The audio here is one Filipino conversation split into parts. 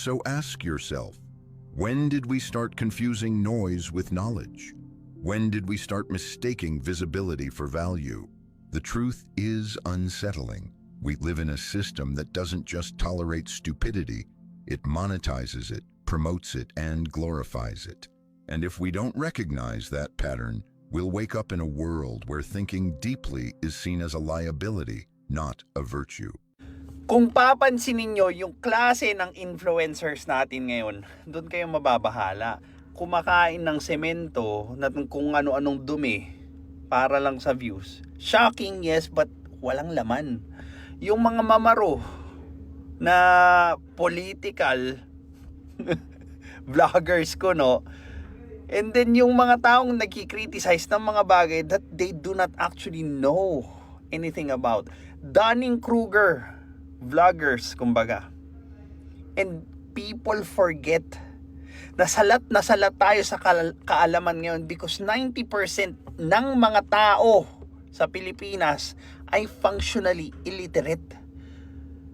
So ask yourself, when did we start confusing noise with knowledge? When did we start mistaking visibility for value? The truth is unsettling. We live in a system that doesn't just tolerate stupidity, it monetizes it, promotes it, and glorifies it. And if we don't recognize that pattern, we'll wake up in a world where thinking deeply is seen as a liability, not a virtue. Kung papansinin nyo yung klase ng influencers natin ngayon, doon kayo mababahala. Kumakain ng semento na kung ano-anong dumi para lang sa views. Shocking, yes, but walang laman. Yung mga mamaro na political vloggers ko, no? And then yung mga taong nagki-criticize ng mga bagay that they do not actually know anything about. Dunning-Kruger vloggers, kumbaga. And people forget na salat tayo sa kaalaman ngayon because 90% ng mga tao sa Pilipinas ay functionally illiterate.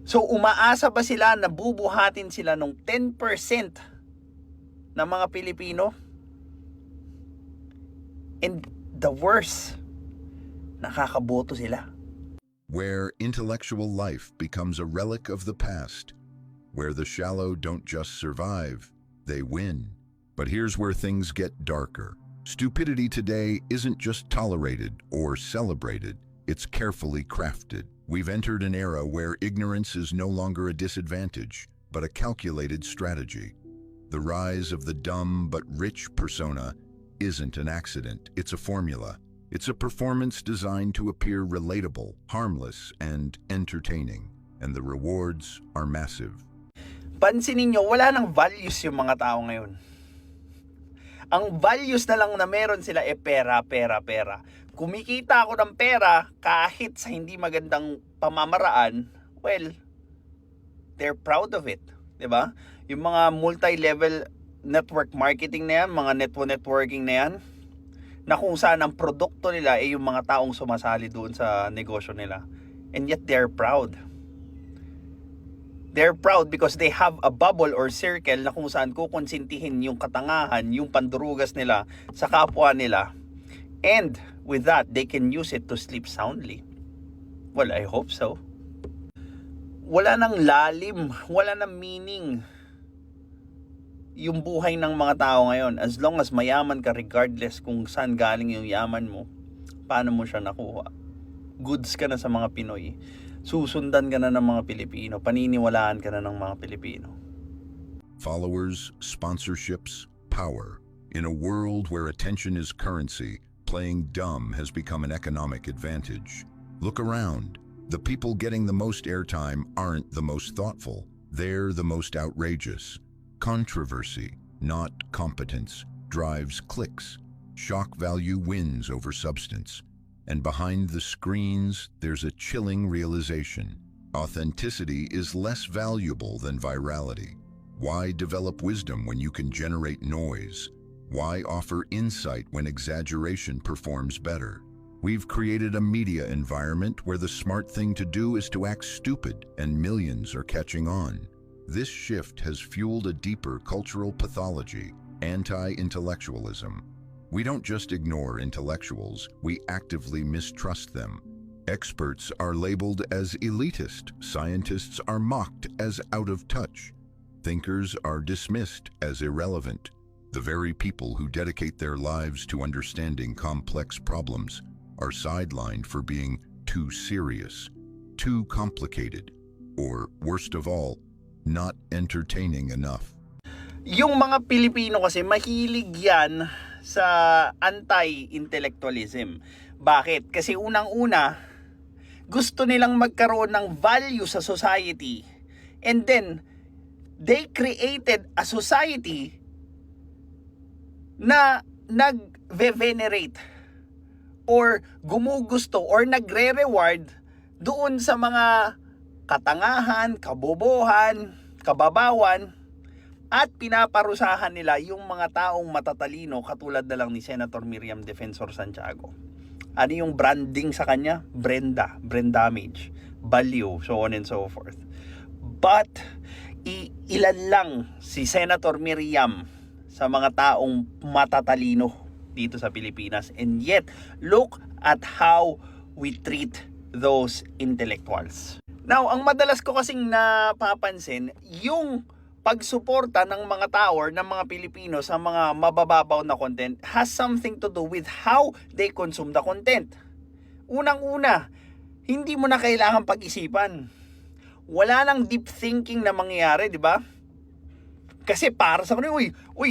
So umaasa ba sila na bubuhatin sila ng 10% ng mga Pilipino? And the worst, nakakaboto sila. Where intellectual life becomes a relic of the past, where the shallow don't just survive, they win. But here's where things get darker. Stupidity today isn't just tolerated or celebrated, it's carefully crafted. We've entered an era where ignorance is no longer a disadvantage, but a calculated strategy. The rise of the dumb but rich persona isn't an accident, it's a formula. It's a performance designed to appear relatable, harmless, and entertaining. And the rewards are massive. Pansinin nyo, wala nang values yung mga tao ngayon. Ang values na lang na meron sila pera, pera, pera. Kumikita ako ng pera kahit sa hindi magandang pamamaraan, well, they're proud of it. 'Di ba? Yung mga multi-level network marketing na yan, mga networking na yan, na kung saan ang produkto nila ay yung mga taong sumasali doon sa negosyo nila. And yet they're proud. They're proud because they have a bubble or circle na kung saan kukonsintihin yung katangahan, yung pandurugas nila sa kapwa nila. And with that, they can use it to sleep soundly. Well, I hope so. Wala nang lalim, wala nang meaning yung buhay ng mga tao ngayon. As long as mayaman ka, regardless kung saan galing yung yaman mo, paano mo siya nakuha. Goods ka na sa mga Pinoy. Susundan ka na ng mga Pilipino. Paniniwalaan ka na ng mga Pilipino. Followers, sponsorships, power. In a world where attention is currency, playing dumb has become an economic advantage. Look around. The people getting the most airtime aren't the most thoughtful. They're the most outrageous. Controversy, not competence, drives clicks. Shock value wins over substance. And behind the screens, there's a chilling realization. Authenticity is less valuable than virality. Why develop wisdom when you can generate noise? Why offer insight when exaggeration performs better? We've created a media environment where the smart thing to do is to act stupid, and millions are catching on. This shift has fueled a deeper cultural pathology, anti-intellectualism. We don't just ignore intellectuals, we actively mistrust them. Experts are labeled as elitist, scientists are mocked as out of touch, thinkers are dismissed as irrelevant. The very people who dedicate their lives to understanding complex problems are sidelined for being too serious, too complicated, or worst of all, not entertaining enough. Yung mga Pilipino kasi mahilig yan sa anti-intellectualism. Bakit? Kasi unang-una, gusto nilang magkaroon ng value sa society. And then, they created a society na nag-venerate or gumugusto or nagre-reward doon sa mga katangahan, kabobohan, kababawan, at pinaparusahan nila yung mga taong matatalino katulad na lang ni Senator Miriam Defensor Santiago. Ano yung branding sa kanya? Brandamage, value, so on and so forth. But ilan lang si Senator Miriam sa mga taong matatalino dito sa Pilipinas. And yet, look at how we treat those intellectuals. Now, ang madalas ko kasing napapansin, yung pagsuporta ng mga tao or ng mga Pilipino sa mga mabababaw na content has something to do with how they consume the content. Unang-una, hindi mo na kailangan pag-isipan. Wala nang deep thinking na mangyayari, di ba? Kasi para sa kanila,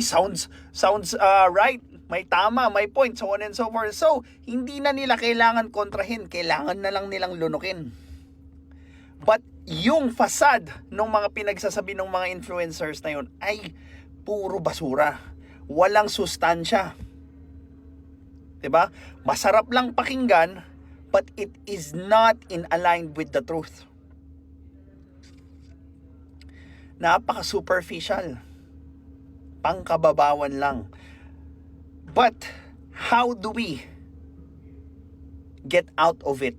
sounds right. May tama, may point, so on and so forth. So, hindi na nila kailangan kontrahin. Kailangan na lang nilang lunukin. But yung facade ng mga pinagsasabi ng mga influencers na yun ay puro basura. Walang sustansya. Diba? Masarap lang pakinggan, but it is not in aligned with the truth. Napaka-superficial. Pangkababawan lang. But, how do we get out of it?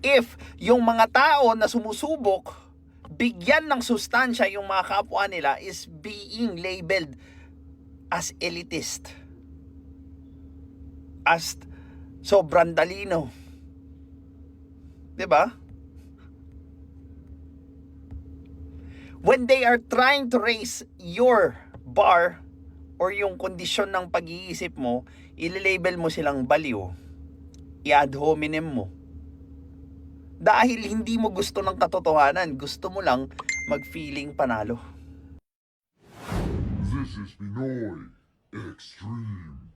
If yung mga tao na sumusubok, bigyan ng sustansya yung mga kapwa nila is being labeled as elitist. As sobrang talino. Diba? When they are trying to raise your bar or yung kondisyon ng pag-iisip mo, ililabel mo silang baliw. I-ad hominem mo. Dahil hindi mo gusto ng katotohanan, gusto mo lang mag-feeling panalo. This is Pinoy Extreme.